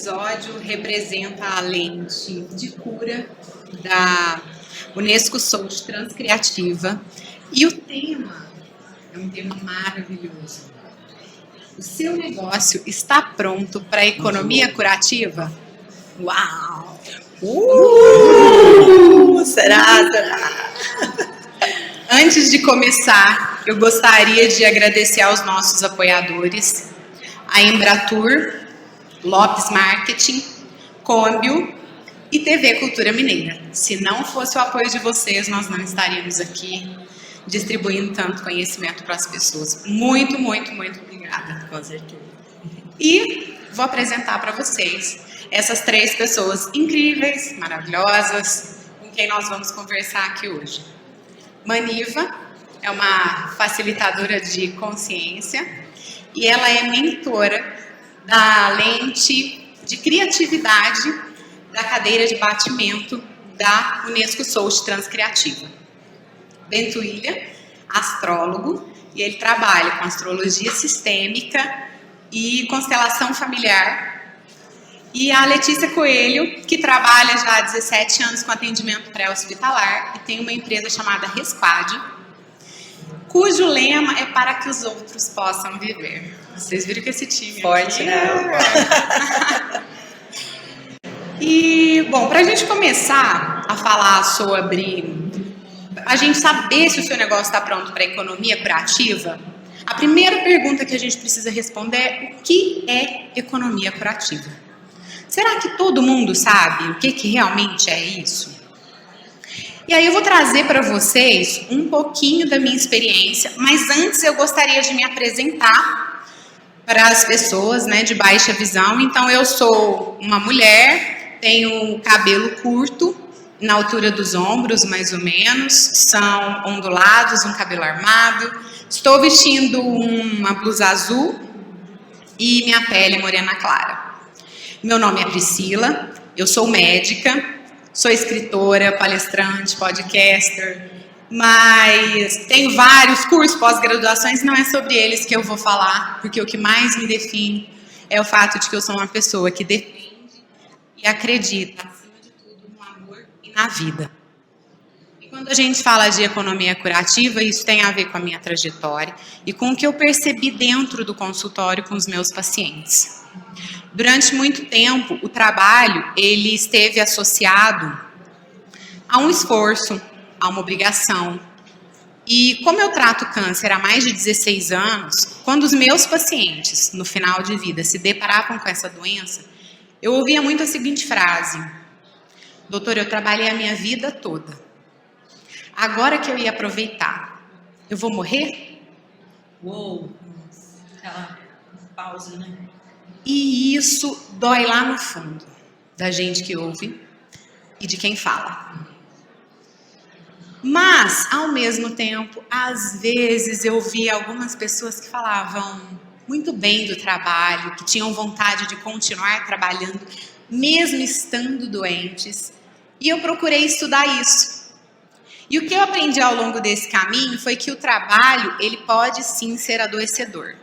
episódio representa a lente de cura da Unesco Souls Transcriativa e o tema é um tema maravilhoso. O seu negócio está pronto para a economia curativa? Uau! Será? Antes de começar, eu gostaria de agradecer aos nossos apoiadores, a Embratur, Lopes Marketing, Cômbio e TV Cultura Mineira. Se não fosse o apoio de vocês, nós não estaríamos aqui distribuindo tanto conhecimento para as pessoas. Muito, muito, muito obrigada. Com certeza. E vou apresentar para vocês essas 3 pessoas incríveis, maravilhosas, com quem nós vamos conversar aqui hoje. Maniva é uma facilitadora de consciência e ela é mentora da lente de criatividade da cadeira de batimento da Unesco Souls Transcriativa. Bento William, astrólogo, e ele trabalha com astrologia sistêmica e constelação familiar. E a Letícia Coelho, que trabalha já há 17 anos com atendimento pré-hospitalar e tem uma empresa chamada Resquad, cujo lema é para que os outros possam viver. Vocês viram que esse time forte, aqui, né? E, bom, para a gente começar a falar sobre a gente saber se o seu negócio está pronto para a economia curativa, a primeira pergunta que a gente precisa responder é: o que é economia curativa? Será que todo mundo sabe o que realmente é isso? E aí eu vou trazer para vocês um pouquinho da minha experiência, mas antes eu gostaria de me apresentar para as pessoas, né, de baixa visão. Então eu sou uma mulher, tenho cabelo curto, na altura dos ombros mais ou menos, são ondulados, um cabelo armado, estou vestindo uma blusa azul e minha pele é morena clara. Meu nome é Priscila, eu sou médica, sou escritora, palestrante, podcaster, mas tenho vários cursos, pós-graduações, não é sobre eles que eu vou falar, porque o que mais me define é o fato de que eu sou uma pessoa que defende e acredita, acima de tudo, no amor e na vida. E quando a gente fala de economia curativa, isso tem a ver com a minha trajetória e com o que eu percebi dentro do consultório com os meus pacientes. Durante muito tempo, o trabalho ele esteve associado a um esforço, a uma obrigação. E como eu trato câncer há mais de 16 anos, quando os meus pacientes, no final de vida, se deparavam com essa doença, eu ouvia muito a seguinte frase: doutor, eu trabalhei a minha vida toda. Agora que eu ia aproveitar, eu vou morrer? Uou! Aquela pausa, né? E isso dói lá no fundo da gente que ouve e de quem fala. Mas, ao mesmo tempo, às vezes eu via algumas pessoas que falavam muito bem do trabalho, que tinham vontade de continuar trabalhando, mesmo estando doentes. E eu procurei estudar isso. E o que eu aprendi ao longo desse caminho foi que o trabalho, ele pode sim ser adoecedor.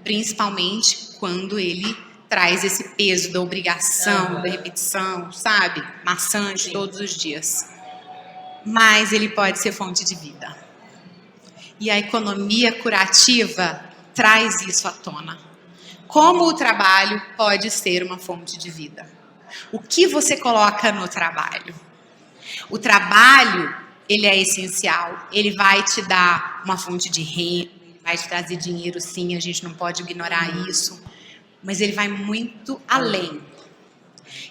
Principalmente quando ele traz esse peso da obrigação, da repetição, sabe? Maçante todos os dias. Mas ele pode ser fonte de vida. E a economia curativa traz isso à tona. Como o trabalho pode ser uma fonte de vida? O que você coloca no trabalho? O trabalho, ele é essencial. Ele vai te dar uma fonte de renda, vai te trazer dinheiro, sim, a gente não pode ignorar isso. Mas ele vai muito além.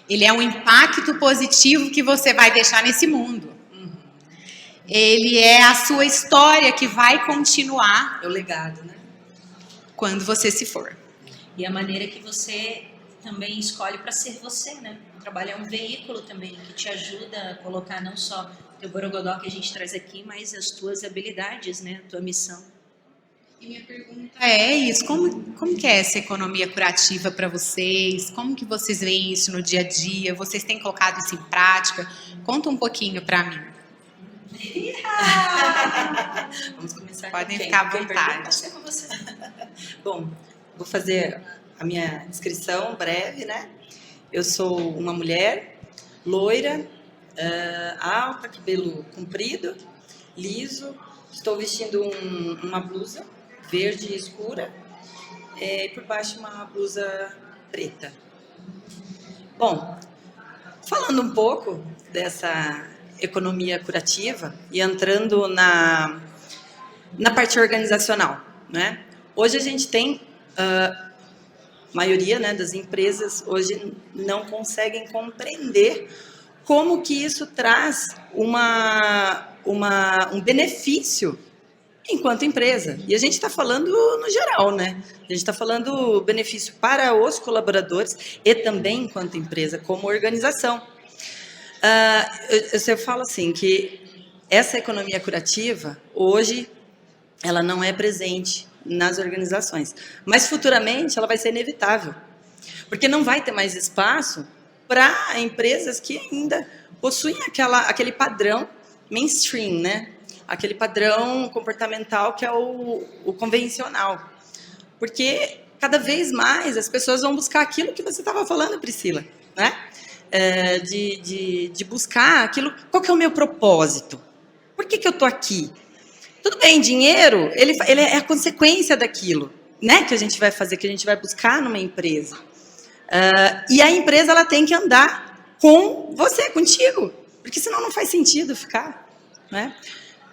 Ele é um impacto positivo que você vai deixar nesse mundo. Ele é a sua história que vai continuar. É o legado, né? Quando você se for. E a maneira que você também escolhe para ser você, né? O trabalho é um veículo também que te ajuda a colocar não só o teu borogodó que a gente traz aqui, mas as tuas habilidades, né? A tua missão. E minha pergunta é isso: como que é essa economia curativa para vocês? Como que vocês veem isso no dia a dia? Vocês têm colocado isso em prática? Conta um pouquinho para mim. Vamos começar. Podem ficar à vontade. Bom, vou fazer a minha descrição breve, né? Eu sou uma mulher loira, alta, cabelo comprido, liso. Estou vestindo uma blusa verde escura e por baixo uma blusa preta. Bom, falando um pouco dessa economia curativa e entrando na parte organizacional, né? Hoje a gente tem maioria, né, das empresas hoje não conseguem compreender como que isso traz um benefício enquanto empresa. E a gente está falando no geral, né? A gente está falando benefício para os colaboradores e também enquanto empresa, como organização. Eu falo assim, que essa economia curativa, hoje, ela não é presente nas organizações. Mas futuramente ela vai ser inevitável. Porque não vai ter mais espaço para empresas que ainda possuem aquele padrão mainstream, né? Aquele padrão comportamental que é o convencional. Porque cada vez mais as pessoas vão buscar aquilo que você estava falando, Priscila, né? De buscar aquilo. Qual que é o meu propósito? Por que eu estou aqui? Tudo bem, dinheiro, ele é a consequência daquilo, né? Que a gente vai fazer, que a gente vai buscar numa empresa. E a empresa ela tem que andar com você, contigo, porque senão não faz sentido ficar, né?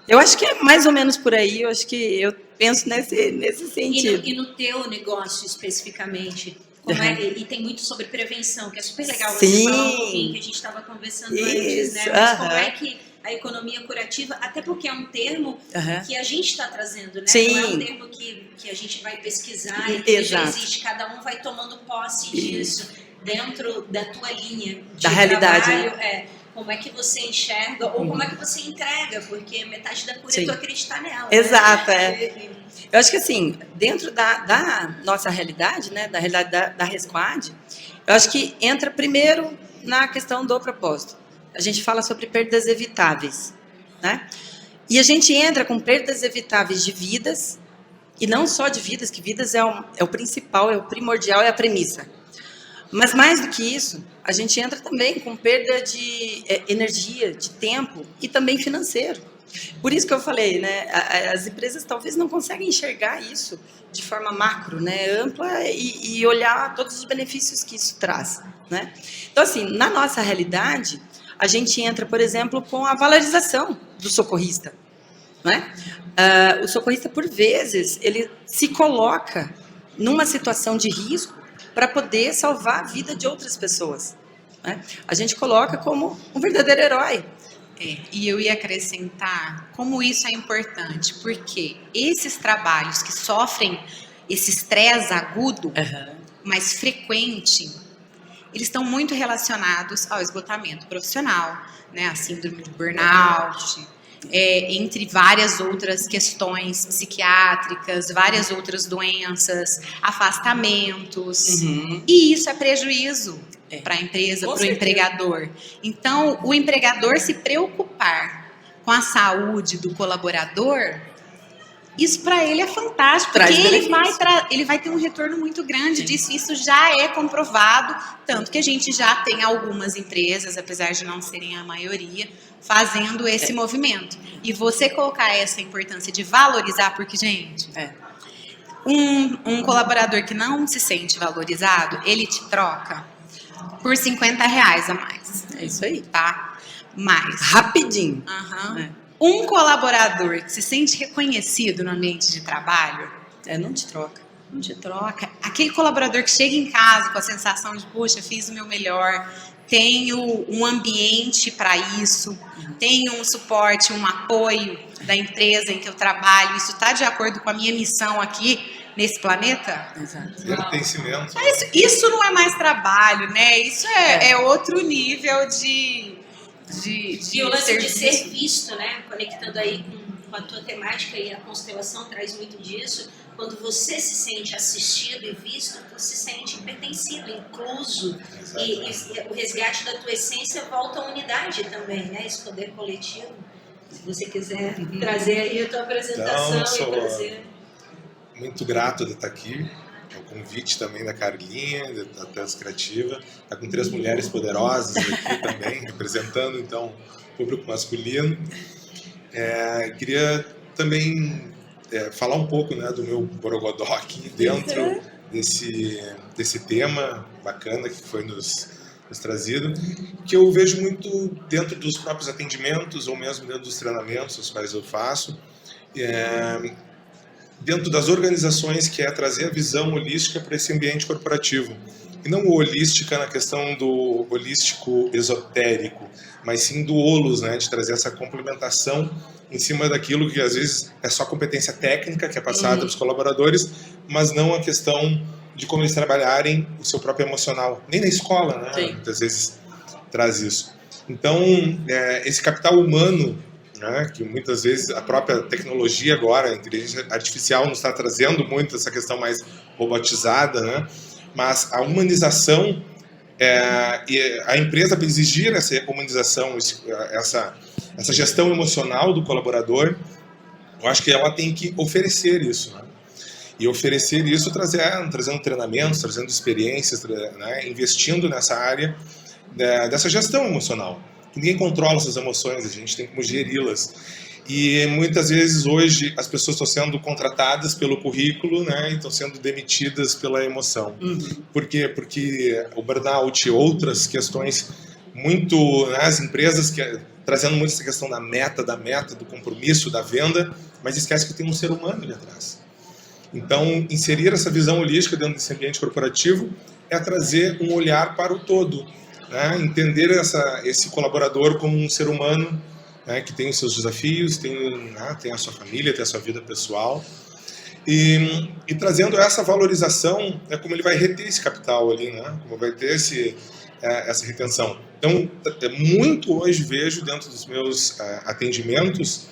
Eu acho que é mais ou menos por aí. Eu acho que eu penso nesse sentido. E no teu negócio especificamente? E tem muito sobre prevenção, que é super legal Sim. você falar um pouquinho, que a gente estava conversando antes, né? Mas como é que a economia curativa, até porque é um termo que a gente está trazendo, né? Sim. Não é um termo que a gente vai pesquisar e que já existe, cada um vai tomando posse disso dentro da tua linha de da realidade, trabalho, né? Como é que você enxerga ou como é que você entrega, porque metade da cura é tu acreditar nela. Exato, né? Eu acho que assim, dentro da nossa realidade, né, da realidade da Resquad, eu acho que entra primeiro na questão do propósito. A gente fala sobre perdas evitáveis, né? E a gente entra com perdas evitáveis de vidas, e não só de vidas, que vidas é o principal, é o primordial, é a premissa. Mas mais do que isso, a gente entra também com perda de energia, de tempo e também financeiro. Por isso que eu falei, né? As empresas talvez não conseguem enxergar isso de forma macro, né? Ampla e olhar todos os benefícios que isso traz, né? Então, assim, na nossa realidade, a gente entra, por exemplo, com a valorização do socorrista, né? O socorrista, por vezes, ele se coloca numa situação de risco para poder salvar a vida de outras pessoas, né? A gente coloca como um verdadeiro herói. E eu ia acrescentar como isso é importante, porque esses trabalhos que sofrem esse estresse agudo, mais frequente, eles estão muito relacionados ao esgotamento profissional, né? A síndrome de burnout, entre várias outras questões psiquiátricas, várias outras doenças, afastamentos. E isso é prejuízo para a empresa, para o empregador. Então, o empregador se preocupar com a saúde do colaborador, isso para ele é fantástico, porque ele vai ter um retorno muito grande disso. Isso já é comprovado, tanto que a gente já tem algumas empresas, apesar de não serem a maioria, fazendo esse movimento. E você colocar essa importância de valorizar, porque, gente, um colaborador que não se sente valorizado, ele te troca por R$50 a mais. É isso aí. Tá? Mais. Rapidinho. Um colaborador que se sente reconhecido no ambiente de trabalho, não te troca. Não te troca. Aquele colaborador que chega em casa com a sensação de, poxa, fiz o meu melhor, tenho um ambiente para isso, tenho um suporte, um apoio da empresa em que eu trabalho, isso está de acordo com a minha missão aqui nesse planeta? Exato. Pertencimento. Isso não é mais trabalho, né? Isso é outro nível de e o lance de ser visto, né? Conectando aí com a tua temática, e a constelação traz muito disso. Quando você se sente assistido e visto, você se sente pertencido, incluso. E o resgate da tua essência volta à unidade também, né? Esse poder coletivo. Se você quiser trazer aí a tua apresentação então, e trazer. Muito grato de estar aqui. o convite também da Carlinha, da Trans Criativa. Está com 3 mulheres poderosas aqui também, representando, então, o público masculino. Queria também falar um pouco, né, do meu borogodó aqui dentro desse tema bacana que foi nos trazido, que eu vejo muito dentro dos próprios atendimentos ou mesmo dentro dos treinamentos os quais eu faço, dentro das organizações, que é trazer a visão holística para esse ambiente corporativo. E não o holística na questão do holístico esotérico, mas sim do holos, né, de trazer essa complementação em cima daquilo que às vezes é só competência técnica que é passada para os colaboradores, mas não a questão de como eles trabalharem o seu próprio emocional. Nem na escola, né? Sim. Muitas vezes traz isso. Então, esse capital humano, né, que muitas vezes a própria tecnologia agora, a inteligência artificial nos está trazendo muito essa questão mais robotizada, né? Mas a humanização, e a empresa, para exigir essa humanização, essa gestão emocional do colaborador, eu acho que ela tem que oferecer isso, né? E oferecer isso trazendo treinamentos, trazendo experiências, né, investindo nessa área dessa gestão emocional. Ninguém controla essas emoções, a gente tem como geri-las. E muitas vezes hoje as pessoas estão sendo contratadas pelo currículo, né, e estão sendo demitidas pela emoção. Por quê? Porque o burnout e outras questões muito, né, as empresas trazendo muito essa questão da meta, do compromisso, da venda, mas esquece que tem um ser humano ali atrás. Então, inserir essa visão holística dentro desse ambiente corporativo é trazer um olhar para o todo, né? Entender esse colaborador como um ser humano, né, que tem os seus desafios, tem a sua família, tem a sua vida pessoal, e trazendo essa valorização, é como ele vai reter esse capital ali, né? Como vai ter essa retenção. Então, muito hoje vejo dentro dos meus atendimentos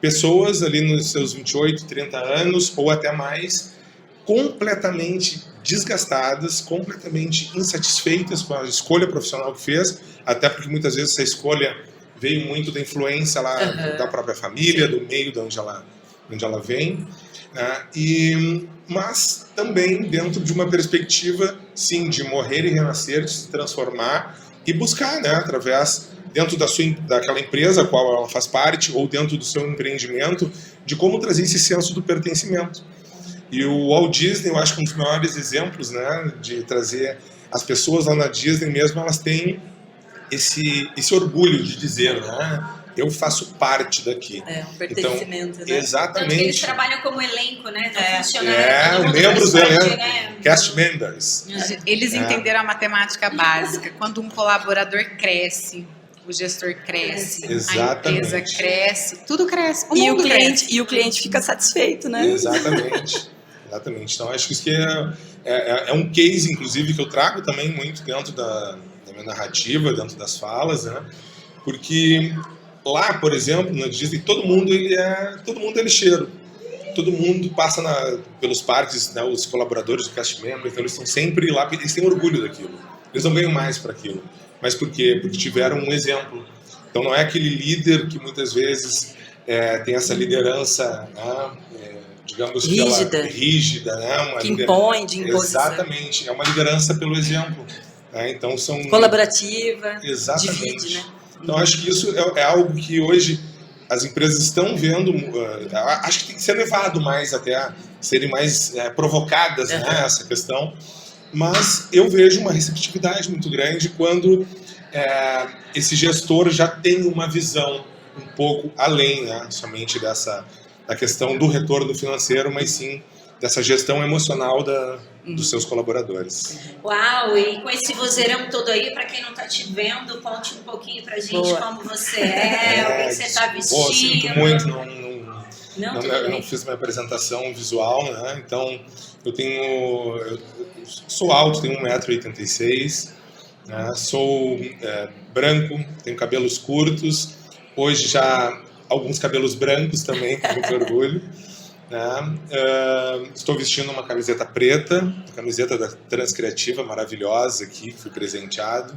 pessoas ali nos seus 28, 30 anos ou até mais, completamente desgastadas, completamente insatisfeitas com a escolha profissional que fez, até porque muitas vezes essa escolha veio muito da influência lá da própria família, do meio de onde ela vem, né? Mas também dentro de uma perspectiva, sim, de morrer e renascer, de se transformar e buscar, né, através dentro daquela empresa a qual ela faz parte, ou dentro do seu empreendimento, de como trazer esse senso do pertencimento. E o Walt Disney, eu acho que um dos maiores exemplos, né, de trazer as pessoas lá na Disney mesmo, elas têm esse orgulho de dizer, né, eu faço parte daqui. Um pertencimento, então, né? Exatamente. Tanto que eles trabalham como elenco, né? Não funcionário. Membros do elenco, né? cast members. Eles entenderam a matemática básica. Quando um colaborador cresce, o gestor cresce, Exatamente. a empresa cresce, tudo cresce. E o cliente fica satisfeito, né? Exatamente. Então, acho que isso que é um case, inclusive, que eu trago também muito dentro da minha narrativa, dentro das falas, né? Porque lá, por exemplo, na Disney, todo mundo é lixeiro. Todo mundo passa pelos parques, né, os colaboradores do cast member, então eles estão sempre lá, eles têm orgulho daquilo. Eles não ganham mais para aquilo. Mas por quê? Porque tiveram um exemplo. Então não é aquele líder que muitas vezes tem essa liderança, né, digamos, rígida, né, que impõe, de imposição. Exatamente, é uma liderança pelo exemplo. Né? Então são colaborativa, exatamente. Divide, né? Então acho que isso é algo que hoje as empresas estão vendo, acho que tem que ser levado mais até a serem mais provocadas, né, essa questão. Mas eu vejo uma receptividade muito grande quando esse gestor já tem uma visão um pouco além, né, somente da questão do retorno financeiro, mas sim dessa gestão emocional dos seus colaboradores. Uau, e com esse vozeirão todo aí, para quem não está te vendo, conte um pouquinho pra gente como você o que você está vestindo. Sinto muito, eu não fiz minha apresentação visual, né? Então eu sou alto, tenho 1,86 m, né? Sou branco, tenho cabelos curtos, hoje já alguns cabelos brancos também, com muito orgulho. Né? Estou vestindo uma camiseta preta, a camiseta da Trans Criativa, maravilhosa aqui, que fui presenteado.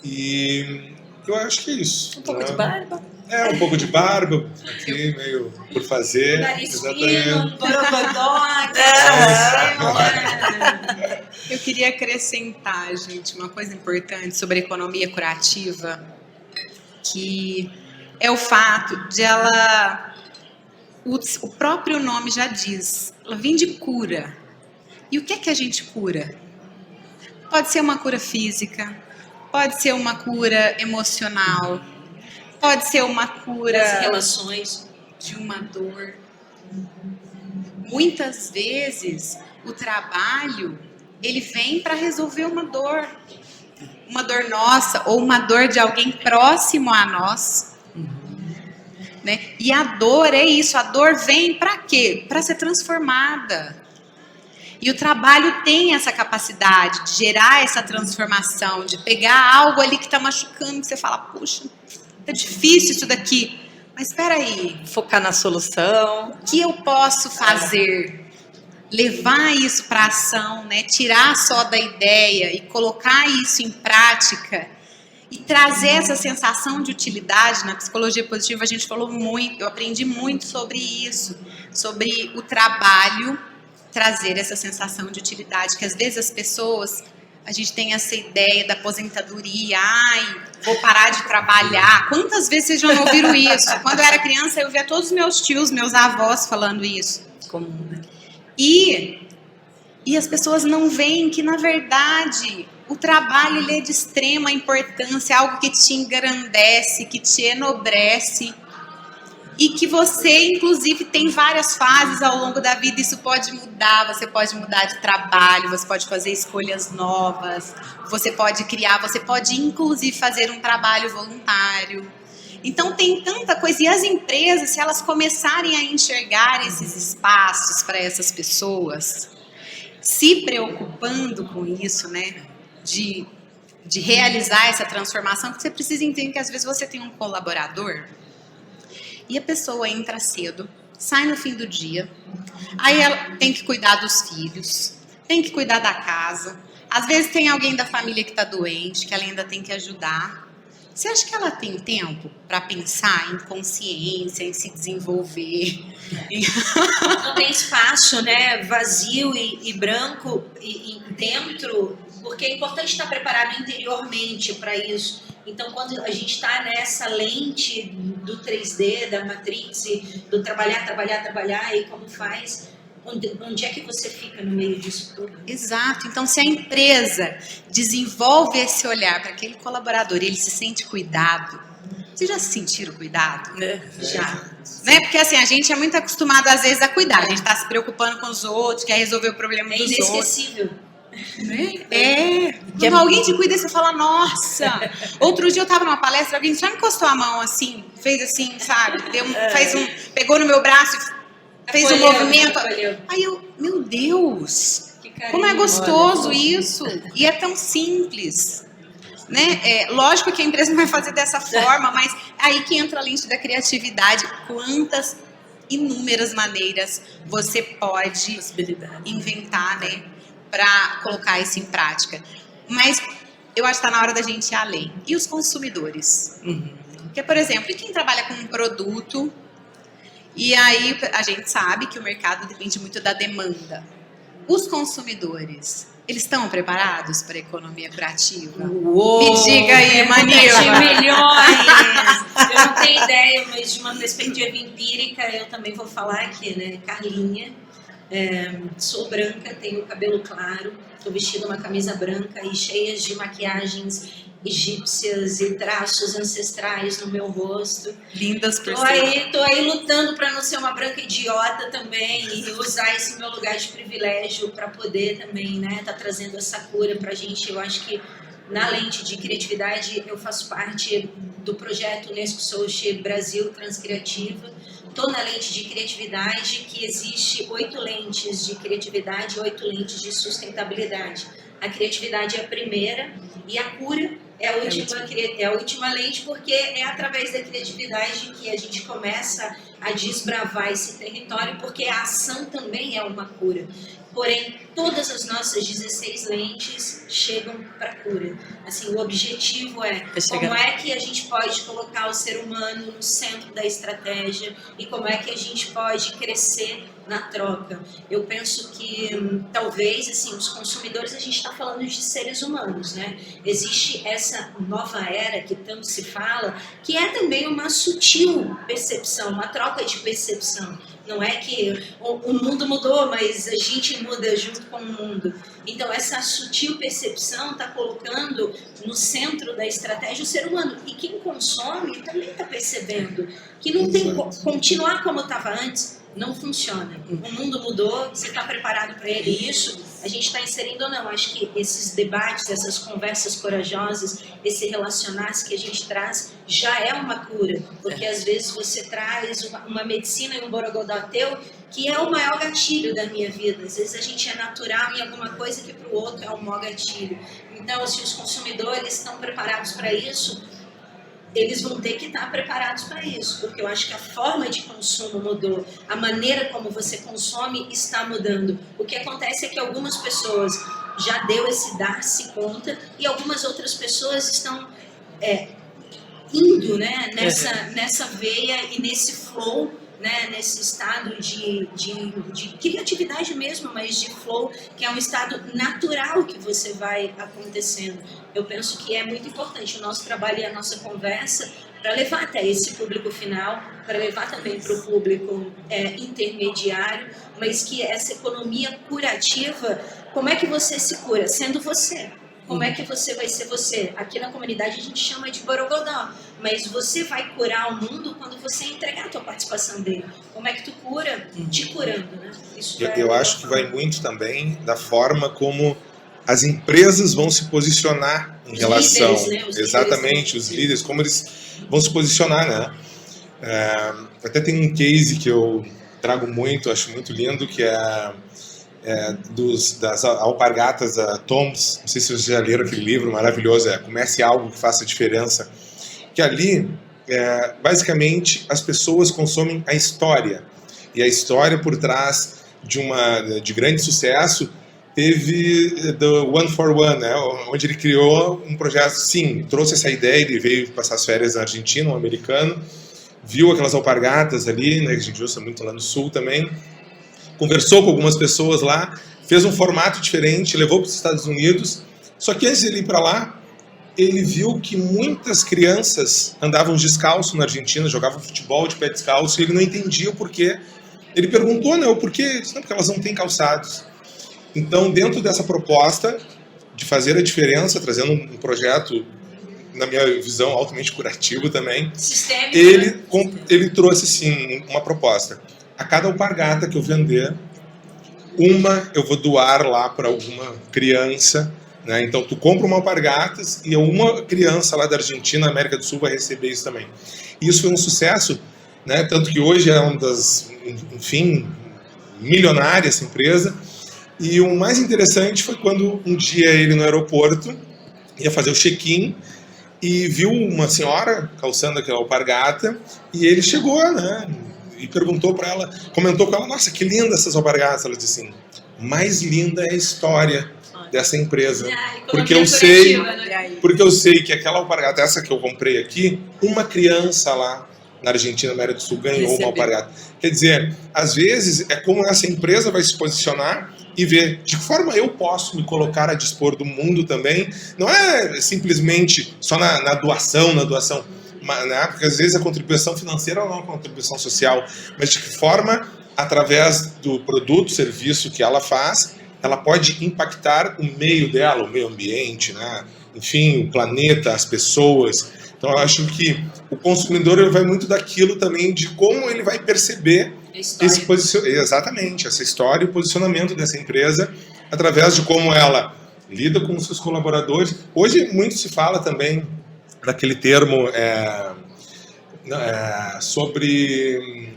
E eu acho que é isso. Um pouco de barba. Um pouco de barba, aqui, meio por fazer. Nariz fino, Exatamente. borogodó, Eu queria acrescentar, gente, uma coisa importante sobre a economia curativa, que é o fato de ela, o próprio nome já diz, ela vem de cura. E o que é que a gente cura? Pode ser uma cura física, pode ser uma cura emocional, pode ser uma cura das relações, de uma dor. Muitas vezes o trabalho ele vem para resolver uma dor nossa ou uma dor de alguém próximo a nós, né? E a dor é isso, a dor vem para quê? Para ser transformada. E o trabalho tem essa capacidade de gerar essa transformação, de pegar algo ali que está machucando, que você fala, puxa, tá difícil isso daqui, mas espera aí, Focar na solução. o que eu posso fazer? Levar isso para ação, né? Tirar só da ideia e colocar isso em prática e trazer essa sensação de utilidade. Na psicologia positiva a gente falou muito, eu aprendi muito sobre isso, sobre o trabalho trazer essa sensação de utilidade, que às vezes as pessoas, a gente tem essa ideia da aposentadoria, vou parar de trabalhar. Quantas vezes vocês já não ouviram isso? Quando eu era criança eu via todos os meus tios, meus avós falando isso. Comum, né? E as pessoas não veem que, na verdade, o trabalho ele é de extrema importância, é algo que te engrandece, que te enobrece, e que você, inclusive, tem várias fases ao longo da vida, isso pode mudar, você pode mudar de trabalho, você pode fazer escolhas novas, você pode criar, você pode, inclusive, fazer um trabalho voluntário. Então tem tanta coisa, e as empresas, se elas começarem a enxergar esses espaços para essas pessoas, se preocupando com isso, né, de realizar essa transformação, porque você precisa entender que às vezes você tem um colaborador e a pessoa entra cedo, sai no fim do dia, aí ela tem que cuidar dos filhos, tem que cuidar da casa, às vezes tem alguém da família que está doente, que ela ainda tem que ajudar. Você acha que ela tem tempo para pensar em consciência, em se desenvolver? Não tem espaço, né, vazio e branco e dentro, porque é importante estar preparado interiormente para isso. Então, quando a gente está nessa lente do 3D, da Matrix, do trabalhar, e como faz, onde é que você fica no meio disso tudo? Exato. Então, se a empresa desenvolve esse olhar para aquele colaborador e ele se sente cuidado, vocês já se sentiram cuidado? Já. Né? Porque assim, a gente é muito acostumado às vezes a cuidar, a gente está se preocupando com os outros, quer resolver o problema dos outros. É inesquecível. Quando alguém te cuida, você fala, nossa. Outro dia eu tava numa palestra, alguém só encostou a mão assim, fez assim, sabe? Pegou no meu braço e fez um movimento. Aí eu, meu Deus, como é gostoso isso. E é tão simples. Né? Lógico que a empresa não vai fazer dessa forma, mas aí que entra a lente da criatividade. Quantas inúmeras maneiras você pode inventar, né? Para colocar isso em prática. Mas eu acho que está na hora da gente ir além. E os consumidores? Porque, por exemplo, quem trabalha com um produto, e aí a gente sabe que o mercado depende muito da demanda. Os consumidores, eles estão preparados para a economia curativa? Uou! Me diga aí, Manila. De milhões! Eu não tenho ideia, mas de uma perspectiva empírica, eu também vou falar aqui, né? Carlinha. Sou branca, tenho cabelo claro, estou vestindo uma camisa branca e cheias de maquiagens egípcias e traços ancestrais no meu rosto. Lindas por Tô aí lutando para não ser uma branca idiota também e usar esse meu lugar de privilégio para poder também, né, tá trazendo essa cura pra gente. Eu acho que na lente de criatividade eu faço parte do projeto Unesco Social Brasil Transcriativa. Estou na lente de criatividade, que existe 8 lentes de criatividade e 8 lentes de sustentabilidade. A criatividade é a primeira e a cura é a última lente, porque é através da criatividade que a gente começa a desbravar esse território, porque a ação também é uma cura. Porém, todas as nossas 16 lentes chegam para a cura. Assim, o objetivo é como é que a gente pode colocar o ser humano no centro da estratégia e como é que a gente pode crescer na troca. Eu penso que talvez assim, os consumidores, a gente está falando de seres humanos, né? Existe essa nova era que tanto se fala, que é também uma sutil percepção, uma troca de percepção. Não é que o mundo mudou, mas a gente muda junto com o mundo. Então, essa sutil percepção está colocando no centro da estratégia o ser humano. E quem consome também está percebendo que não tem continuar como estava antes, não funciona. O mundo mudou, você está preparado para ele? Isso a gente está inserindo ou não? Acho que esses debates, essas conversas corajosas, esse relacionar-se que a gente traz já é uma cura, porque às vezes você traz uma medicina e um borogodó teu que é o maior gatilho da minha vida. Às vezes a gente é natural em alguma coisa que para o outro é o maior gatilho. Então, se os consumidores estão preparados para isso, eles vão ter que estar preparados para isso, porque eu acho que a forma de consumo mudou, a maneira como você consome está mudando. O que acontece é que algumas pessoas já deu esse dar-se conta e algumas outras pessoas estão indo, né, nessa veia e nesse flow, né, nesse estado de criatividade mesmo, mas de flow, que é um estado natural que você vai acontecendo. Eu penso que é muito importante o nosso trabalho e a nossa conversa para levar até esse público final, para levar também para o público intermediário, mas que essa economia curativa, como é que você se cura? Sendo você. Como é que você vai ser você? Aqui na comunidade a gente chama de borogodó, mas você vai curar o mundo quando você entregar a tua participação dele. Como é que tu cura? Te curando, né? Isso eu acho que vai muito também da forma como as empresas vão se posicionar em relação... Líderes, né? Exatamente, os líderes, como eles vão se posicionar, né? Até tem um case que eu trago muito, acho muito lindo, que é... das alpargatas da Tom's, não sei se vocês já leram aquele livro maravilhoso, Comece Algo que Faça Diferença, que ali, basicamente, as pessoas consomem a história, e a história por trás de grande sucesso teve do One for One, né, onde ele criou um projeto, sim, trouxe essa ideia, ele veio passar as férias na Argentina, um americano, viu aquelas alpargatas ali, né, que a gente usa muito lá no sul também, conversou com algumas pessoas lá, fez um formato diferente, levou para os Estados Unidos, só que antes de ele ir para lá, ele viu que muitas crianças andavam descalço na Argentina, jogavam futebol de pé descalço, e ele não entendia o porquê. Ele perguntou, né, o porquê? Ele disse, não, porque elas não têm calçados. Então, dentro dessa proposta de fazer a diferença, trazendo um projeto, na minha visão, altamente curativo também, ele trouxe, sim, uma proposta. A cada alpargata que eu vender, uma eu vou doar lá para alguma criança, né? Então tu compra uma alpargata e uma criança lá da Argentina, América do Sul, vai receber isso também. E isso foi um sucesso, né? Tanto que hoje é uma das, enfim, milionária essa empresa. E o mais interessante foi quando um dia ele no aeroporto ia fazer o check-in e viu uma senhora calçando aquela alpargata e ele chegou, né? E perguntou para ela, comentou com ela, nossa, que linda essas alpargatas. Ela disse assim, mais linda é a história dessa empresa. Porque eu sei que aquela alpargata, essa que eu comprei aqui, uma criança lá na Argentina, América do Sul, ganhou uma alpargata. Quer dizer, às vezes é como essa empresa vai se posicionar e ver de que forma eu posso me colocar a dispor do mundo também. Não é simplesmente só na doação, né? Porque às vezes a contribuição financeira não é uma contribuição social, mas de que forma, através do produto, serviço que ela faz, ela pode impactar o meio dela, o meio ambiente, né? Enfim, o planeta, as pessoas. Então eu acho que o consumidor ele vai muito daquilo também, de como ele vai perceber exatamente, essa história e o posicionamento dessa empresa, através de como ela lida com os seus colaboradores. Hoje muito se fala também daquele termo sobre,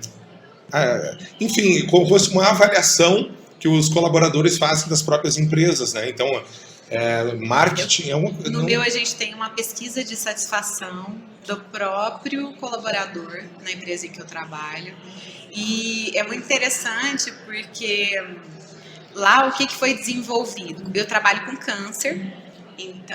enfim, como fosse uma avaliação que os colaboradores fazem das próprias empresas, né? Então, Marketing é uma... No meu, a gente tem uma pesquisa de satisfação do próprio colaborador na empresa em que eu trabalho. E é muito interessante porque lá o que foi desenvolvido? Eu trabalho com câncer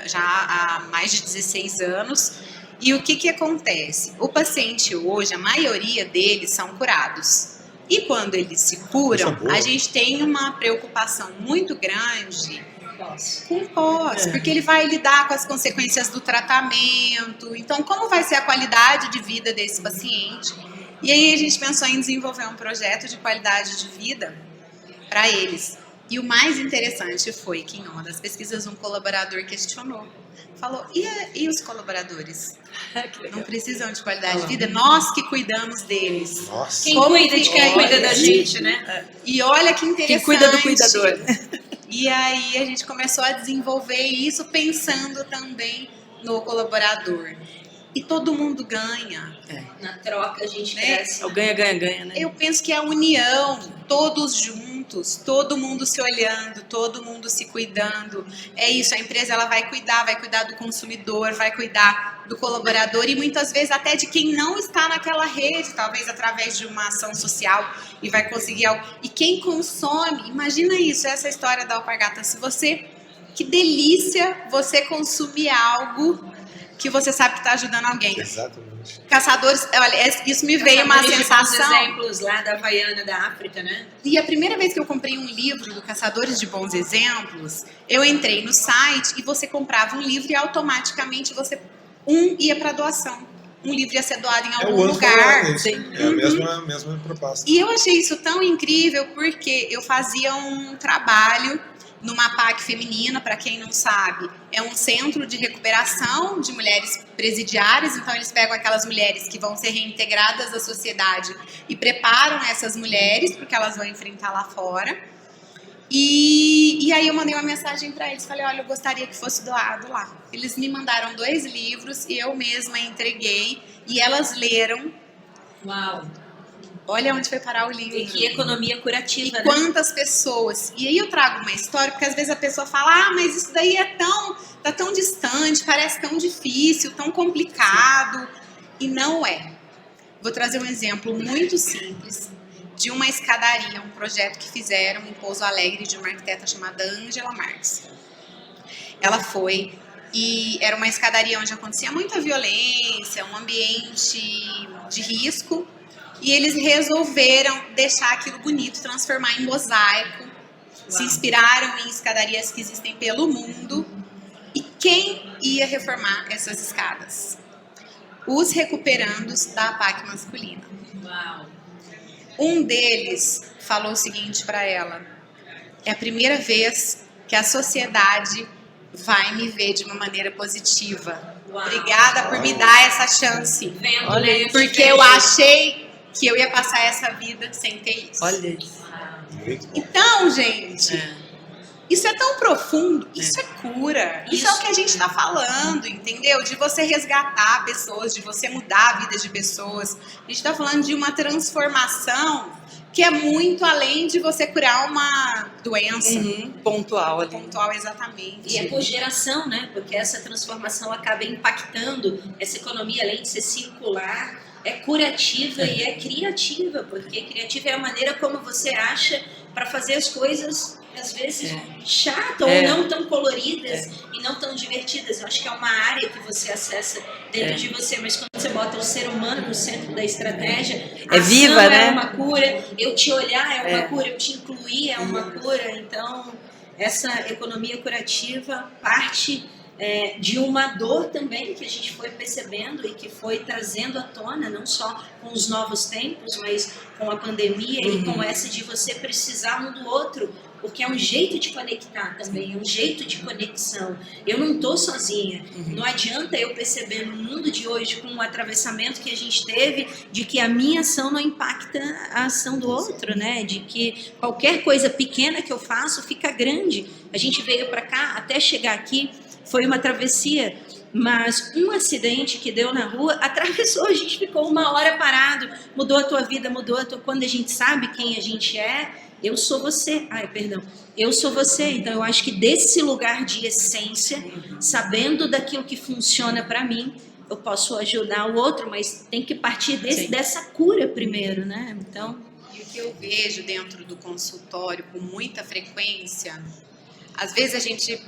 já há mais de 16 anos. E o que acontece? O paciente hoje, a maioria deles são curados. E quando eles se curam, a gente tem uma preocupação muito grande com o pós, porque ele vai lidar com as consequências do tratamento. Então, como vai ser a qualidade de vida desse paciente? E aí a gente pensou em desenvolver um projeto de qualidade de vida para eles. E o mais interessante foi que em uma das pesquisas um colaborador questionou. Falou, e os colaboradores? Não precisam de qualidade de vida? Nós que cuidamos deles. Nossa. Quem cuida de quem cuida da gente, né? E olha que interessante. Quem cuida do cuidador. E aí a gente começou a desenvolver isso pensando também no colaborador. E todo mundo ganha. Na troca a gente cresce. É o ganha-ganha-ganha, né? Eu penso que é a união, todos juntos, todo mundo se olhando, todo mundo se cuidando. É isso, a empresa ela vai cuidar do consumidor, vai cuidar do colaborador e muitas vezes até de quem não está naquela rede, talvez através de uma ação social e vai conseguir algo. E quem consome, imagina isso, essa história da alpargata. Que delícia você consumir algo que você sabe que está ajudando alguém. Exatamente. Caçadores, olha, isso me veio uma sensação. Exemplos lá da Havaiana da África, né? E a primeira vez que eu comprei um livro do Caçadores de Bons Exemplos, eu entrei no site e você comprava um livro e automaticamente ia para doação. Um livro ia ser doado em algum lugar. É a mesma proposta. E eu achei isso tão incrível porque eu fazia um trabalho numa PAC feminina, para quem não sabe, é um centro de recuperação de mulheres presidiárias, então eles pegam aquelas mulheres que vão ser reintegradas à sociedade e preparam essas mulheres porque elas vão enfrentar lá fora. E aí eu mandei uma mensagem para eles, falei, olha, eu gostaria que fosse doado lá. Eles me mandaram 2 livros e eu mesma entreguei e elas leram. Uau! Olha onde foi parar o livro. E que economia curativa, e quantas pessoas. E aí eu trago uma história, porque às vezes a pessoa fala, mas isso daí tá tão distante, parece tão difícil, tão complicado. E não é. Vou trazer um exemplo muito simples de uma escadaria, um projeto que fizeram em Pouso Alegre de uma arquiteta chamada Angela Marques. Ela foi e era uma escadaria onde acontecia muita violência, um ambiente de risco. E eles resolveram deixar aquilo bonito, transformar em mosaico. Uau. Se inspiraram em escadarias que existem pelo mundo. E quem ia reformar essas escadas? Os recuperandos da APAC masculina. Uau. Um deles falou o seguinte para ela: é a primeira vez que a sociedade vai me ver de uma maneira positiva. Uau. Obrigada por me dar essa chance. Olha, porque eu achei que eu ia passar essa vida sem ter isso. Olha isso. Então, gente, isso é tão profundo, isso é cura, isso é o que a gente está falando, entendeu? De você resgatar pessoas, de você mudar a vida de pessoas. A gente está falando de uma transformação que é muito além de você curar uma doença. Pontual ali. Pontual, exatamente. E é por geração, né? Porque essa transformação acaba impactando essa economia, além de ser circular, é curativa e é criativa, porque criativa é a maneira como você acha para fazer as coisas, às vezes, chatas ou não tão coloridas e não tão divertidas. Eu acho que é uma área que você acessa dentro de você, mas quando você bota o ser humano no centro da estratégia, a viva, ação né? É uma cura, eu te olhar é uma cura, eu te incluir é uma cura. Então, essa economia curativa parte de uma dor também que a gente foi percebendo e que foi trazendo à tona, não só com os novos tempos, mas com a pandemia e com essa de você precisar um do outro, porque é um jeito de conectar também, é um jeito de conexão. Eu não estou sozinha, não adianta eu perceber no mundo de hoje, com o atravessamento que a gente teve, de que a minha ação não impacta a ação do outro, né? De que qualquer coisa pequena que eu faço fica grande. A gente veio para cá, até chegar aqui, foi uma travessia. Mas um acidente que deu na rua atravessou, a gente ficou 1 hora parado, mudou a tua vida, mudou a tua... Quando a gente sabe quem a gente é, eu sou você. Eu sou você. Então eu acho que desse lugar de essência, sabendo daquilo que funciona para mim, eu posso ajudar o outro, mas tem que partir dessa cura primeiro, né? Então... E o que eu vejo dentro do consultório com muita frequência, às vezes a gente...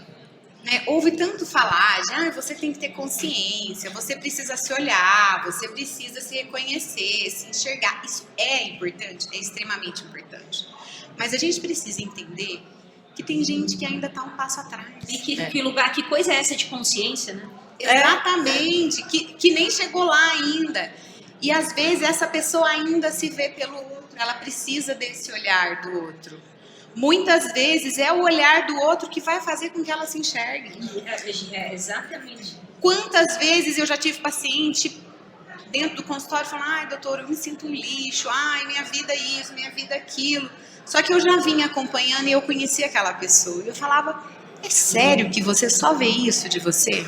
ouve tanto falar de você tem que ter consciência, você precisa se olhar, você precisa se reconhecer, se enxergar. Isso é importante, é extremamente importante. Mas a gente precisa entender que tem gente que ainda está um passo atrás. E que coisa é essa de consciência, né? Exatamente, que nem chegou lá ainda. E às vezes essa pessoa ainda se vê pelo outro, ela precisa desse olhar do outro. Muitas vezes é o olhar do outro que vai fazer com que ela se enxergue. Exatamente. Quantas vezes eu já tive paciente dentro do consultório falando, ai doutor, eu me sinto um lixo, ai minha vida é isso, minha vida é aquilo. Só que eu já vinha acompanhando e eu conhecia aquela pessoa. E eu falava, é sério que você só vê isso de você?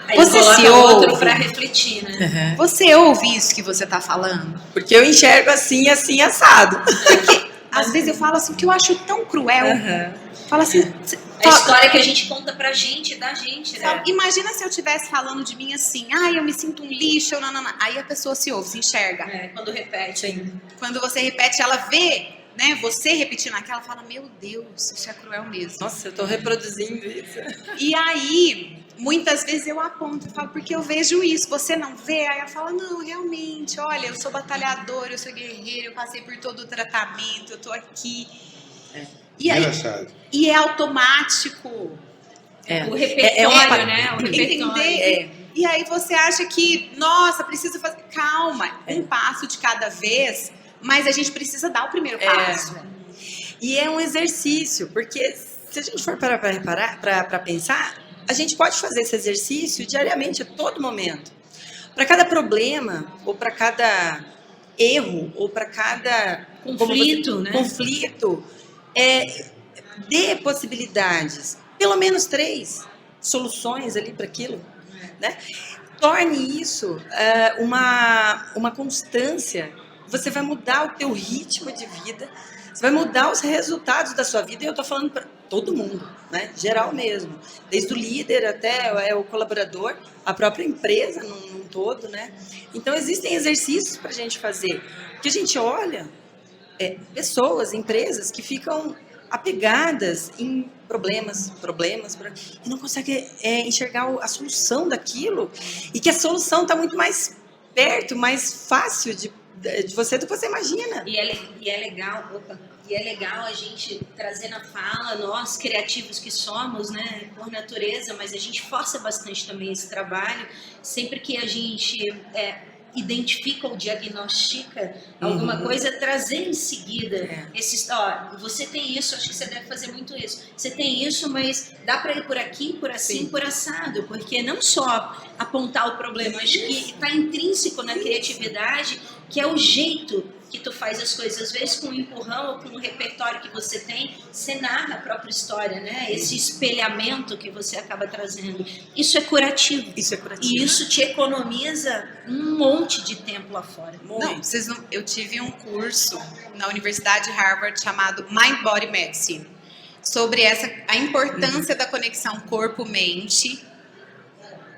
Aí você se ouve para refletir, né? Você ouve isso que você está falando? Porque eu enxergo assim, assim, assado. Porque às vezes eu falo assim, o que eu acho tão cruel. Fala assim... A história que a gente conta pra gente, da gente, né? Imagina se eu estivesse falando de mim assim, ai, eu me sinto um lixo, aí a pessoa se ouve, se enxerga. Quando repete. Sim. Quando você repete, ela vê, né, você repetindo aquela, fala, meu Deus, isso é cruel mesmo. Nossa, eu tô reproduzindo isso. E aí, muitas vezes eu aponto, falo, porque eu vejo isso, você não vê? Aí ela fala, não, realmente, olha, eu sou batalhadora, eu sou guerreira, eu passei por todo o tratamento, eu tô aqui. E aí, e é automático. O repertório, né? O repertório. E aí você acha que, nossa, precisa fazer... Calma, um passo de cada vez, mas a gente precisa dar o primeiro passo. E é um exercício, porque se a gente for parar para pensar, a gente pode fazer esse exercício diariamente, a todo momento. Para cada problema, ou para cada erro, ou para cada conflito, dê possibilidades, pelo menos 3 soluções ali para aquilo, né? Torne isso uma constância. Você vai mudar o teu ritmo de vida, você vai mudar os resultados da sua vida, e eu estou falando para todo mundo, né? Geral mesmo, desde o líder até o colaborador, a própria empresa num todo, né? Então existem exercícios para a gente fazer, que a gente olha pessoas, empresas que ficam apegadas em problemas, e não conseguem enxergar a solução daquilo, e que a solução está muito mais perto, mais fácil de você do que você imagina. E é legal a gente trazer na fala, nós criativos que somos, né, por natureza, mas a gente força bastante também esse trabalho, sempre que a gente identifica ou diagnostica alguma coisa, trazer em seguida você tem isso, acho que você deve fazer muito isso, você tem isso, mas dá para ir por aqui, por assim, por assado, porque não só apontar o problema, acho que está intrínseco na criatividade, que é o jeito que tu faz as coisas, às vezes com um empurrão ou com um repertório que você tem, você narra a própria história, né? Esse espelhamento que você acaba trazendo. Isso é curativo. E isso te economiza um monte de tempo lá fora. Eu tive um curso na Universidade de Harvard chamado Mind Body Medicine, sobre a importância da conexão corpo-mente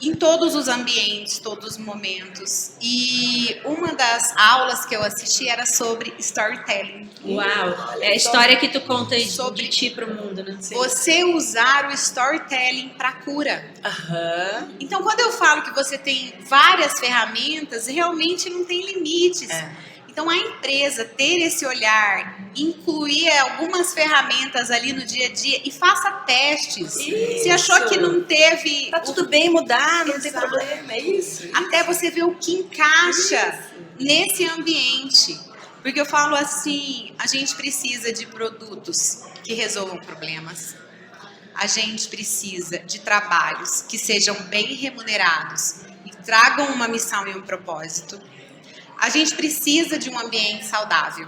em todos os ambientes, todos os momentos. E uma das aulas que eu assisti era sobre storytelling. Uau! É a história que tu conta sobre ti para o mundo, né? Você usar o storytelling para cura. Então, quando eu falo que você tem várias ferramentas, realmente não tem limites. Então, a empresa ter esse olhar, incluir algumas ferramentas ali no dia a dia e faça testes. Isso. Se achou que não teve... Tá tudo bem mudar, não tem problema, é isso. Até você ver o que encaixa nesse ambiente. Porque eu falo assim, a gente precisa de produtos que resolvam problemas. A gente precisa de trabalhos que sejam bem remunerados e tragam uma missão e um propósito. A gente precisa de um ambiente saudável.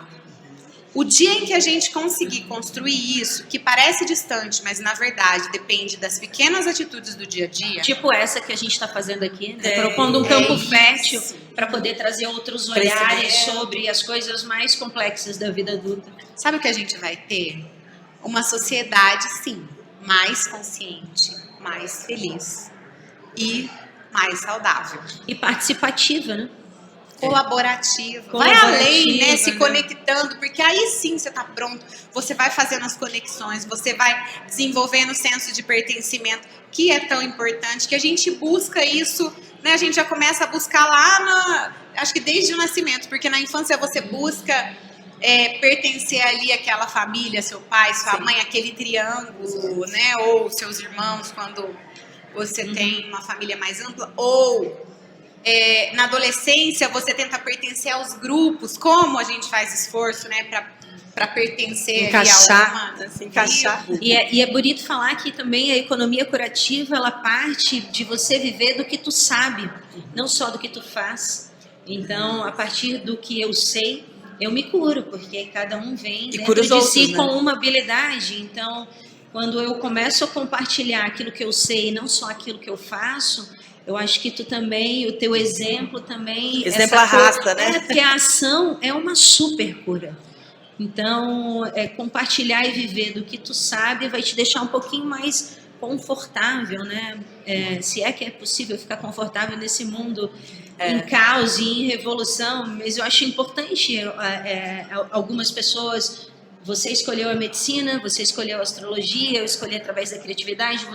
O dia em que a gente conseguir construir isso, que parece distante, mas na verdade depende das pequenas atitudes do dia a dia. Tipo essa que a gente está fazendo aqui, né? Propondo um campo fértil para poder trazer outros olhares sobre as coisas mais complexas da vida adulta. Sabe o que a gente vai ter? Uma sociedade, sim, mais consciente, mais feliz e mais saudável. E participativa, né? Colaborativa. Vai além, né? Se conectando, porque aí sim você tá pronto. Você vai fazendo as conexões, você vai desenvolvendo o senso de pertencimento, que é tão importante, que a gente busca isso, né? A gente já começa a buscar lá, acho que desde o nascimento, porque na infância você busca pertencer ali àquela família, seu pai, sua mãe, aquele triângulo, né? Ou seus irmãos, quando você tem uma família mais ampla, ou na adolescência você tenta pertencer aos grupos, como a gente faz esforço, né, para pertencer encaixar. E é bonito falar que também a economia curativa, ela parte de você viver do que tu sabe, não só do que tu faz. Então, a partir do que eu sei, eu me curo, porque cada um vem dentro de si com uma habilidade. Então, quando eu começo a compartilhar aquilo que eu sei, não só aquilo que eu faço, eu acho que tu também, o teu exemplo também... Exemplo arrasta, né? Porque a ação é uma super cura. Então, compartilhar e viver do que tu sabe vai te deixar um pouquinho mais confortável, né? Se é que é possível ficar confortável nesse mundo em caos e em revolução, mas eu acho importante algumas pessoas... Você escolheu a medicina, você escolheu a astrologia, eu escolhi através da criatividade,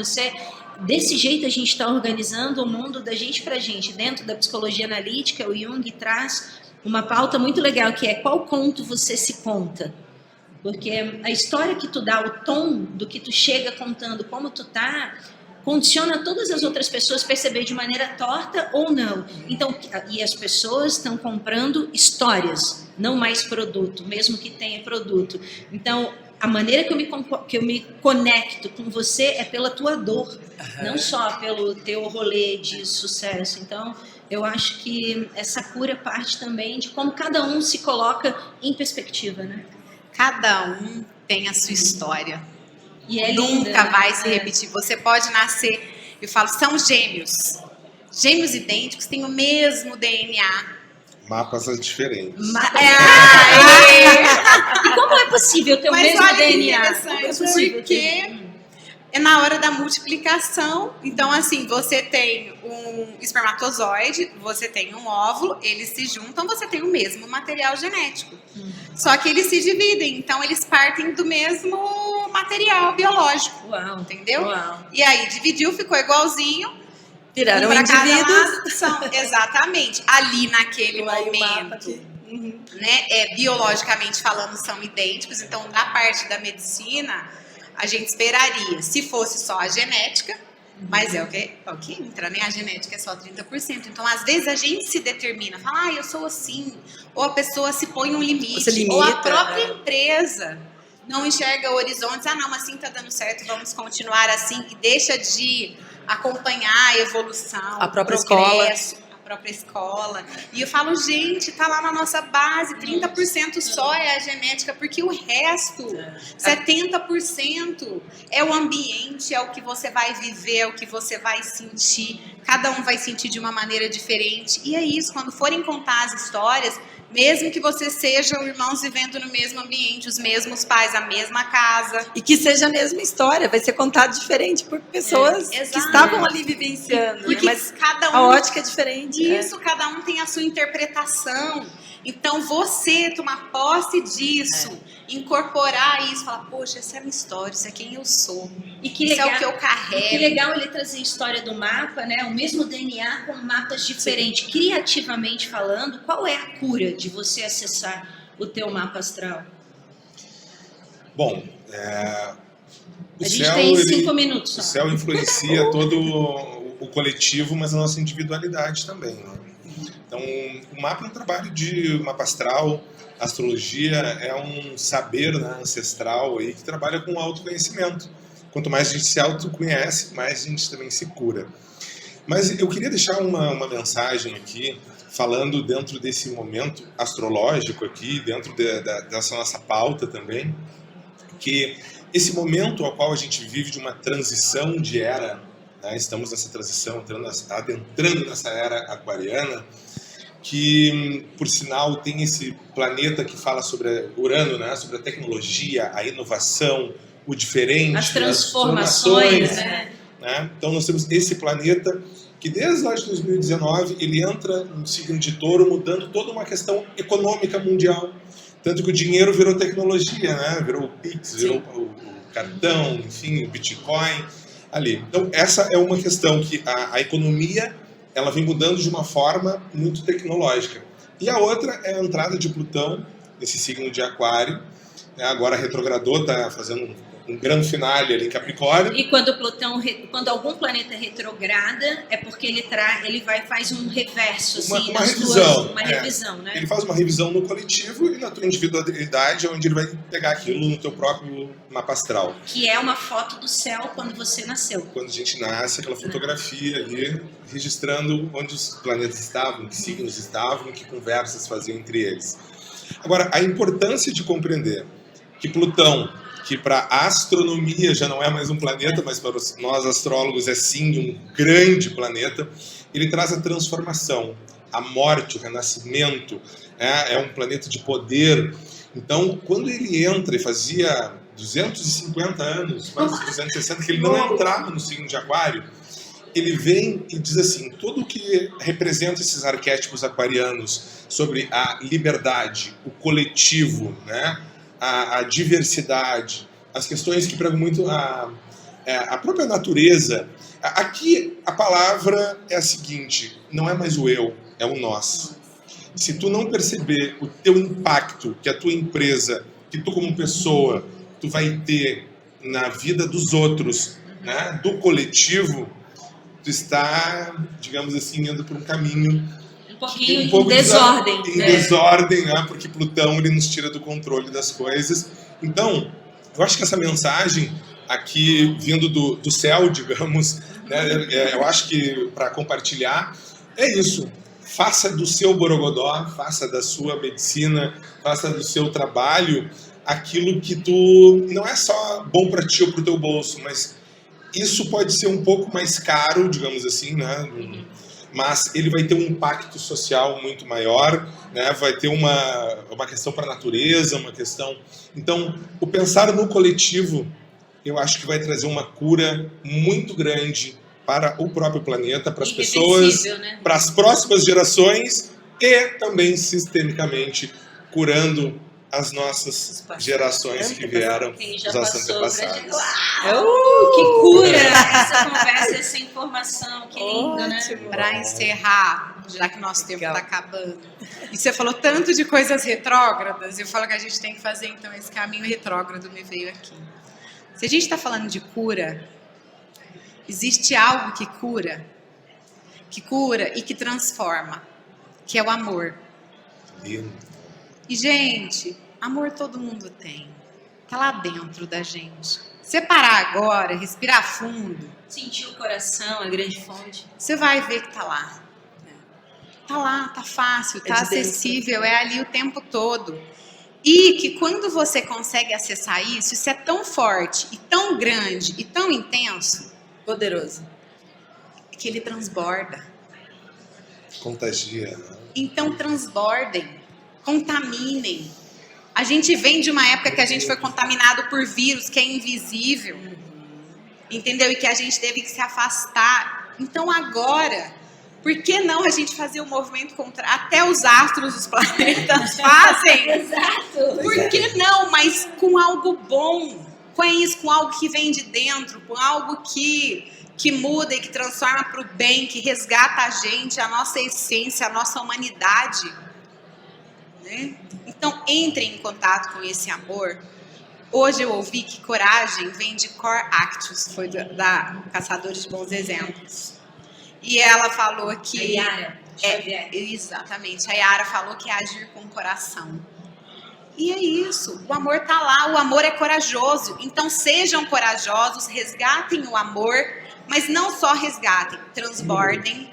desse jeito a gente está organizando o mundo da gente para a gente. Dentro da psicologia analítica, o Jung traz uma pauta muito legal, que é qual conto você se conta. Porque a história que tu dá, o tom do que tu chega contando, como tu tá, condiciona todas as outras pessoas a perceber de maneira torta ou não. Então, e as pessoas estão comprando histórias, não mais produto, mesmo que tenha produto. Então, a maneira que eu me conecto com você é pela tua dor, não só pelo teu rolê de sucesso. Então, eu acho que essa cura parte também de como cada um se coloca em perspectiva, né? Cada um tem a sua história. E nunca vai se repetir. Você pode nascer, eu falo, são gêmeos. Gêmeos idênticos têm o mesmo DNA. Mapas diferentes. Como é possível ter o mesmo DNA? Porque é na hora da multiplicação. Então, assim, você tem um espermatozoide, você tem um óvulo, eles se juntam, você tem o mesmo material genético. Só que eles se dividem, então eles partem do mesmo material biológico. Uau, entendeu? Uau. E aí dividiu, ficou igualzinho. Viraram indivíduos. Exatamente. Ali naquele momento, né, biologicamente falando, são idênticos. Então, da parte da medicina, a gente esperaria, se fosse só a genética, mas é o que entra, né? A genética é só 30%. Então, às vezes, a gente se determina, fala, eu sou assim. Ou a pessoa se põe um limite. Ou a própria empresa não enxerga horizontes. Não, mas assim tá dando certo, vamos continuar assim. E deixa de acompanhar a evolução, a própria progresso, a própria escola. E eu falo, gente, tá lá na nossa base, 30% só é a genética, porque o resto, 70%, é o ambiente, é o que você vai viver, é o que você vai sentir. Cada um vai sentir de uma maneira diferente. E é isso, quando forem contar as histórias, mesmo que vocês sejam irmãos vivendo no mesmo ambiente, os mesmos pais, a mesma casa. E que seja a mesma história, vai ser contado diferente por pessoas que estavam ali vivenciando. Porque mas cada um, a ótica é diferente. Isso, cada um tem a sua interpretação. Então, você tomar posse disso, incorporar isso, falar, poxa, essa é a minha história, isso é quem eu sou. E que isso legal, é o que eu carrego. E que legal ele trazer a história do mapa, né? O mesmo DNA com mapas diferentes. Criativamente falando, qual é a cura de você acessar o teu mapa astral? Bom, a gente tem 5 minutos só. O céu influencia todo o coletivo, mas a nossa individualidade também, né? Então, o mapa é um trabalho de mapa astral, astrologia é um saber, né, ancestral aí, que trabalha com autoconhecimento. Quanto mais a gente se autoconhece, mais a gente também se cura. Mas eu queria deixar uma mensagem aqui, falando dentro desse momento astrológico aqui, dentro dessa nossa pauta também, que esse momento ao qual a gente vive de uma transição de era, né? Estamos nessa transição, adentrando nessa era aquariana, que, por sinal, tem esse planeta que fala sobre Urano, né? Sobre a tecnologia, a inovação, o diferente, as transformações, né? Então nós temos esse planeta que desde lá de 2019 ele entra no signo de Touro, mudando toda uma questão econômica mundial. Tanto que o dinheiro virou tecnologia, né? Virou o Pix, virou o cartão, enfim, o Bitcoin ali. Então essa é uma questão que a economia ela vem mudando de uma forma muito tecnológica. E a outra é a entrada de Plutão nesse signo de Aquário. Agora retrogradou, está fazendo um grande finale ali em Capricórnio. E quando algum planeta retrograda, é porque ele faz um reverso, assim, uma revisão, né? Ele faz uma revisão no coletivo e na tua individualidade, onde ele vai pegar aquilo no teu próprio mapa astral. Que é uma foto do céu quando você nasceu. Quando a gente nasce, aquela fotografia ali, registrando onde os planetas estavam, que signos estavam, que conversas faziam entre eles. Agora, a importância de compreender que Plutão, que para a astronomia já não é mais um planeta, mas para nós astrólogos é sim um grande planeta, ele traz a transformação, a morte, o renascimento, é um planeta de poder. Então, quando ele entra, e fazia 250 anos, quase 260, que ele não entrava no signo de Aquário, ele vem e diz assim, tudo que representa esses arquétipos aquarianos sobre a liberdade, o coletivo, né? A diversidade, as questões que pregam muito a própria natureza. Aqui a palavra é a seguinte, não é mais o eu, é o nós. Se tu não perceber o teu impacto que a tua empresa, que tu como pessoa, tu vai ter na vida dos outros, né, do coletivo, tu está, digamos assim, indo por um caminho um pouco em desordem. Em desordem, né? Porque Plutão ele nos tira do controle das coisas. Então, eu acho que essa mensagem aqui, vindo do céu, digamos, né? Eu acho que para compartilhar, é isso. Faça do seu borogodó, faça da sua medicina, faça do seu trabalho aquilo que tu não é só bom para ti ou para o teu bolso, mas isso pode ser um pouco mais caro, digamos assim, né? Mas ele vai ter um impacto social muito maior, né? Vai ter uma questão para a natureza, uma questão... Então, o pensar no coletivo, eu acho que vai trazer uma cura muito grande para o próprio planeta, para as pessoas, né? Para as próximas gerações e também, sistemicamente, curando as nossas gerações que vieram, os nossos antepassados. Que cura essa conversa, essa informação, que lindo, né? Para encerrar, já que nosso tempo está acabando, e você falou tanto de coisas retrógradas, eu falo que a gente tem que fazer então esse caminho retrógrado, me veio aqui. Se a gente está falando de cura, existe algo que cura e que transforma, que é o amor. Lindo. E, gente, amor todo mundo tem. Tá lá dentro da gente. Você parar agora, respirar fundo. Sentir o coração, a grande fonte. Você vai ver que tá lá. Tá lá, tá fácil, tá acessível, é ali o tempo todo. E que quando você consegue acessar isso, isso é tão forte, e tão grande, e tão intenso. Poderoso. Que ele transborda. Contagia, né? Então transbordem. Contaminem. A gente vem de uma época que a gente foi contaminado por vírus que é invisível, entendeu? E que a gente teve que se afastar. Então agora, por que não a gente fazer o movimento contrário? Até os astros, os planetas fazem. Exato. Por que não? Mas com algo bom, com algo que vem de dentro, com algo que muda e que transforma para o bem, que resgata a gente, a nossa essência, a nossa humanidade. Então, entrem em contato com esse amor. Hoje eu ouvi que coragem vem de Cor Actus, foi da Caçadores de Bons Exemplos. E ela falou que... A Yara Xavier. Exatamente, a Yara falou que é agir com o coração. E é isso, o amor tá lá, o amor é corajoso. Então sejam corajosos, resgatem o amor, Mas não só resgatem, transbordem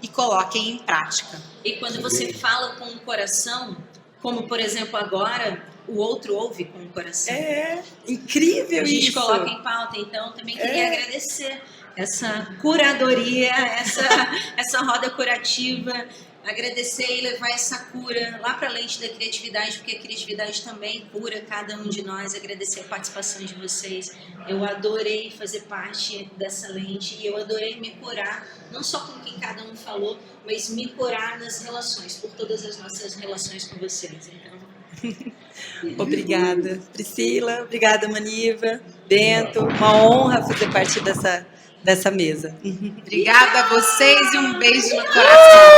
e coloquem em prática. E quando você fala com o coração, como por exemplo agora, o outro ouve com o coração. Incrível A gente isso. coloca em pauta, então também queria agradecer essa curadoria, essa roda curativa, agradecer e levar essa cura lá para a lente da criatividade, porque a criatividade também cura cada um de nós, agradecer a participação de vocês. Eu adorei fazer parte dessa lente e eu adorei me curar, não só com quem cada um falou, mas me curar nas relações, por todas as nossas relações com vocês. Então, Obrigada, Priscila. Obrigada, Maniva, Bento. Uma honra fazer parte dessa mesa. Obrigada a vocês e um beijo no coração.